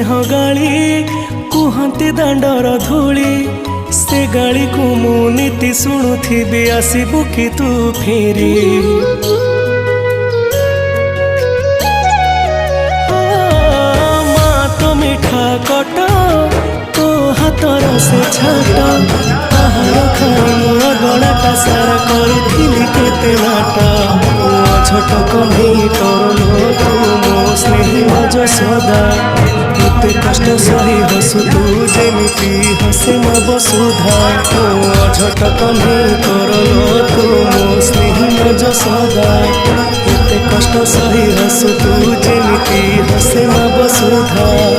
स्नेह गाली कुहती दांडर धूली से गाली को मु नीति शुणुथी आसबु कि तू फेरी माँ तो मिठा कट तो हाथर से छाट आहार खाई गड़ाटा सारा करी केते नाट छोट कहीं तोर तू मो स्नेही जसोदा केते कष्ट सही हसु तू जेमिति हसे म बसुधा झट कहीं तोर तू मो स्नेही जसोदा केते कष्ट सही हसु तू जेमिति हसे म बसुधा।